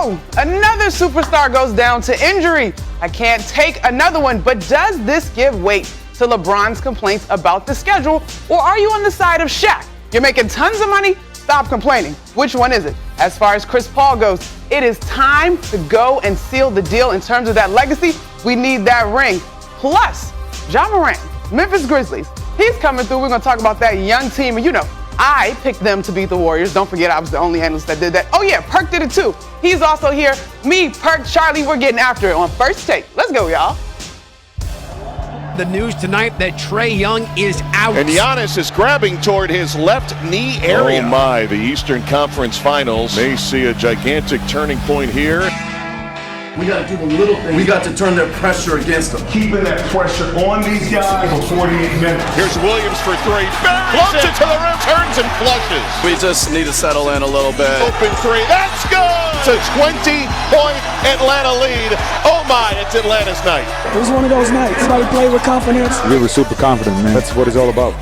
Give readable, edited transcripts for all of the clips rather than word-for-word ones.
Oh, another superstar goes down to injury. I can't take another one, but does this give weight to LeBron's complaints about the schedule, or are you on the side of Shaq? You're making tons of money, stop complaining. Which one is it? As far as Chris Paul goes, it is time to go and seal the deal in terms of that legacy. We need that ring. Plus, Ja Morant, Memphis Grizzlies, he's coming through. We're going to talk about that young team. And you know, I picked them to beat the Warriors. Don't forget, I was the only analyst that did that. Oh yeah, Perk did it too. He's also here. Me, Perk, Charlie, we're getting after it on First Take. Let's go, y'all. The news tonight that Trae Young is out. And Giannis is grabbing toward his left knee area. Oh my, the Eastern Conference Finals may see a gigantic turning point here. We got to do the little things. We got to turn their pressure against them. Keeping that pressure on these guys for 48 minutes. Here's Williams for three. Floats it to the rim, turns and flushes. We just need to settle in a little bit. Open three. That's good! It's a 20-point Atlanta lead. Oh my, it's Atlanta's night. It was one of those nights. Everybody played with confidence. We were super confident, man. That's what it's all about.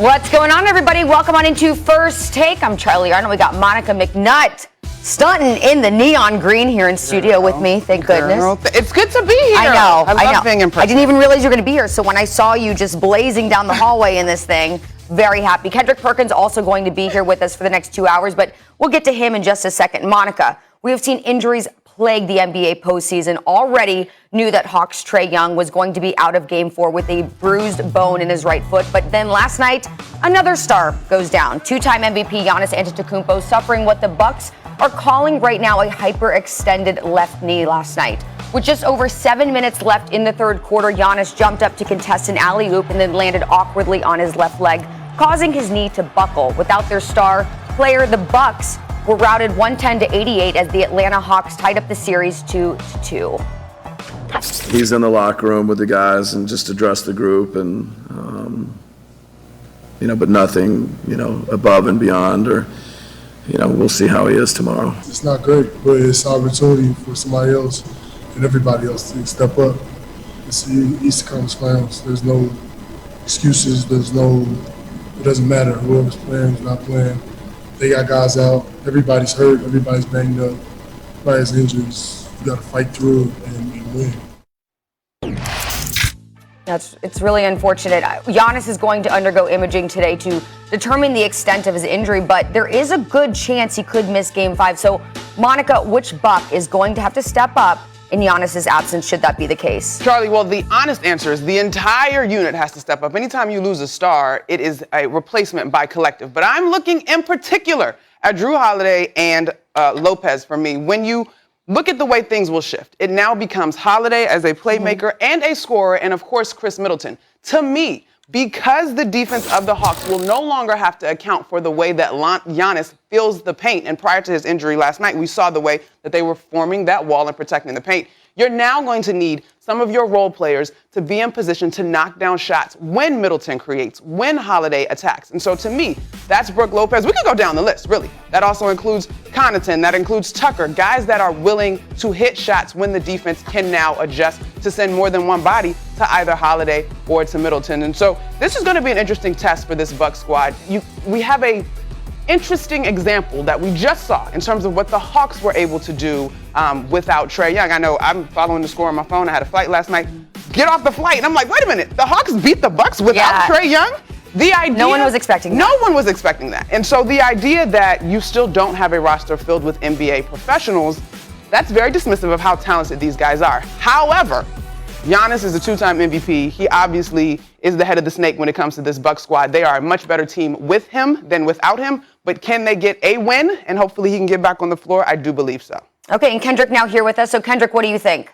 What's going on, everybody? Welcome on into First Take. I'm Charlie Arnold. We got Monica McNutt stunting in the neon green here in studio with me. Thank goodness. It's good to be here. I know. I love being impressed. I didn't even realize you were going to be here. So when I saw you just blazing down the hallway in this thing, very happy. Kendrick Perkins also going to be here with us for the next 2 hours, but we'll get to him in just a second. Monica, we have seen injuries plague the NBA postseason. Already knew that Hawks' Trae Young was going to be out of Game 4 with a bruised bone in his right foot. But then last night, another star goes down. Two-time MVP Giannis Antetokounmpo suffering what the Bucks are calling right now a hyperextended left knee last night. With just over 7 minutes left in the third quarter, Giannis jumped up to contest an alley-oop and then landed awkwardly on his left leg, causing his knee to buckle. Without their star player, the Bucks were routed 110-88 as the Atlanta Hawks tied up the series 2-2. He's in the locker room with the guys and just addressed the group and, but nothing, above and beyond or, we'll see how he is tomorrow. It's not great, but it's an opportunity for somebody else and everybody else to step up. It's the Eastern Conference Finals. There's no excuses. It doesn't matter whoever's playing, who's not playing. They got guys out. Everybody's hurt. Everybody's banged up. Everybody has injuries. You got to fight through and win. It's really unfortunate. Giannis is going to undergo imaging today to determine the extent of his injury, but there is a good chance he could miss Game 5. So, Monica, which Buck is going to have to step up in Giannis' absence, should that be the case? Charlie, well, the honest answer is the entire unit has to step up. Anytime you lose a star, it is a replacement by collective. But I'm looking in particular at Drew Holiday and Lopez for me. When you look at the way things will shift, it now becomes Holiday as a playmaker and a scorer, and of course, Chris Middleton. To me, because the defense of the Hawks will no longer have to account for the way that Giannis feels the paint, and prior to his injury last night, we saw the way that they were forming that wall and protecting the paint. You're now going to need some of your role players to be in position to knock down shots when Middleton creates, when Holiday attacks. And so to me, that's Brook Lopez. We could go down the list, really. That also includes Connaughton, that includes Tucker, guys that are willing to hit shots when the defense can now adjust to send more than one body to either Holiday or to Middleton. And so this is going to be an interesting test for this Bucks squad. We have a interesting example that we just saw in terms of what the Hawks were able to do without Trae Young. I know I'm following the score on my phone. I had a flight last night. Get off the flight. And I'm like, wait a minute. The Hawks beat the Bucks without Trae Young? No one was expecting that. No one was expecting that. And so the idea that you still don't have a roster filled with NBA professionals, that's very dismissive of how talented these guys are. However, Giannis is a two-time MVP. He obviously is the head of the snake when it comes to this Bucks squad. They are a much better team with him than without him. But can they get a win? And hopefully he can get back on the floor. I do believe so. Okay, and Kendrick now here with us. So Kendrick, what do you think?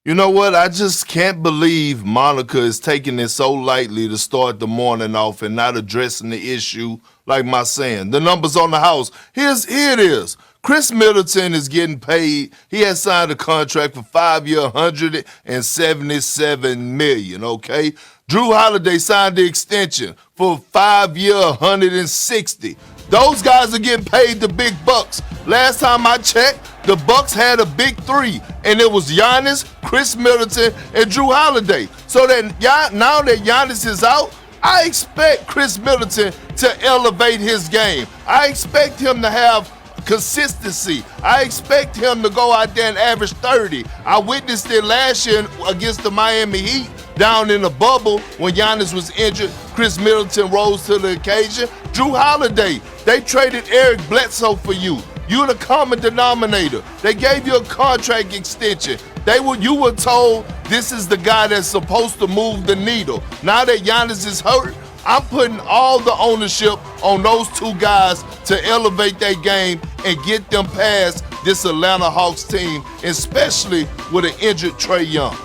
You know what? I just can't believe Monica is taking it so lightly to start the morning off and not addressing the issue like my saying. The numbers on the house. Here it is. Chris Middleton is getting paid. He has signed a contract for 5 years, $177 million, okay? Drew Holiday signed the extension for 5 years, $160. Those guys are getting paid the big bucks. Last time I checked, the Bucks had a big three, and it was Giannis, Chris Middleton, and Drew Holiday. So that now that Giannis is out, I expect Chris Middleton to elevate his game. I expect him to have consistency. I expect him to go out there and average 30. I witnessed it last year against the Miami Heat down in the bubble when Giannis was injured. Chris Middleton rose to the occasion. Drew Holiday, they traded Eric Bledsoe for you. You're the common denominator. They gave you a contract extension. You were told this is the guy that's supposed to move the needle. Now that Giannis is hurt, I'm putting all the ownership on those two guys to elevate their game and get them past this Atlanta Hawks team, especially with an injured Trae Young.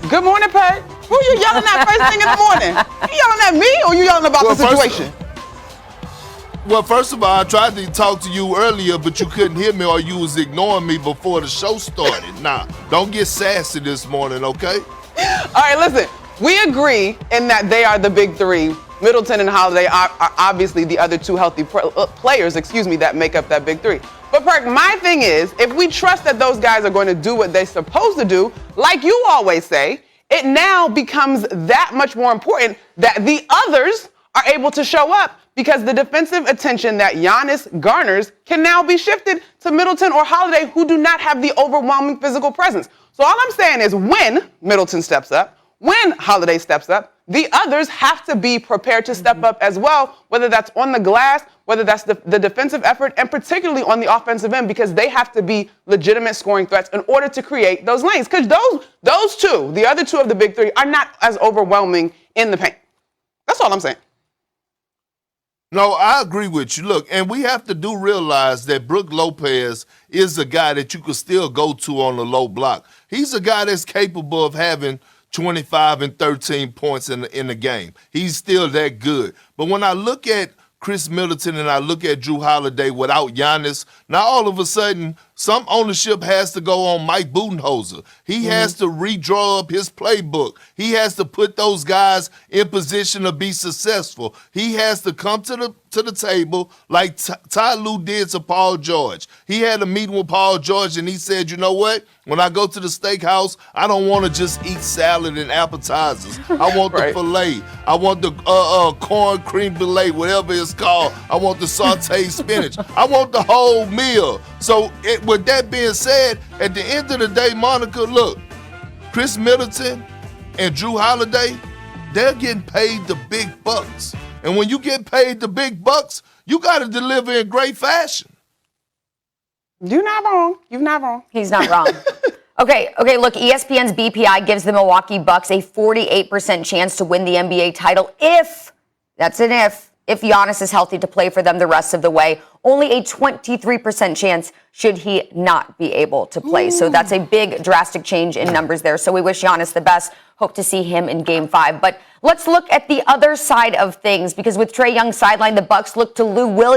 Good morning, Pat. Who are you yelling at first thing in the morning? You yelling at me or you yelling about the situation? Well, first of all, I tried to talk to you earlier, but you couldn't hear me or you was ignoring me before the show started. Nah, don't get sassy this morning, okay? All right, listen. We agree in that they are the big three. Middleton and Holiday are obviously the other two healthy players, that make up that big three. But Perk, my thing is, if we trust that those guys are going to do what they're supposed to do, like you always say, it now becomes that much more important that the others are able to show up because the defensive attention that Giannis garners can now be shifted to Middleton or Holiday, who do not have the overwhelming physical presence. So all I'm saying is when Middleton steps up, when Holiday steps up, the others have to be prepared to step up as well, whether that's on the glass, whether that's the defensive effort, and particularly on the offensive end, because they have to be legitimate scoring threats in order to create those lanes. Because those two, the other two of the big three, are not as overwhelming in the paint. That's all I'm saying. No, I agree with you. Look, and we have to realize that Brook Lopez is a guy that you could still go to on the low block. He's a guy that's capable of having 25 and 13 points in the game. He's still that good. But when I look at Chris Middleton and I look at Drew Holiday without Giannis, now all of a sudden some ownership has to go on Mike Budenholzer. He has to redraw up his playbook. He has to put those guys in position to be successful. He has to come to the table like Ty Lue did to Paul George. He had a meeting with Paul George and he said, you know what? When I go to the steakhouse, I don't want to just eat salad and appetizers. I want the filet. I want the corn cream brulee, whatever it's called. I want the sauteed spinach. I want the whole meal. So with that being said, at the end of the day, Monica, look, Chris Middleton and Drew Holiday, they're getting paid the big bucks. And when you get paid the big bucks, you got to deliver in great fashion. You're not wrong. You're not wrong. He's not wrong. Okay, look, ESPN's BPI gives the Milwaukee Bucks a 48% chance to win the NBA title if Giannis is healthy to play for them the rest of the way. Only a 23% chance should he not be able to play. So that's a big, drastic change in numbers there. So we wish Giannis the best. Hope to see him in Game 5. But let's look at the other side of things, because with Trae Young sidelined, the Bucks look to Lou Williams.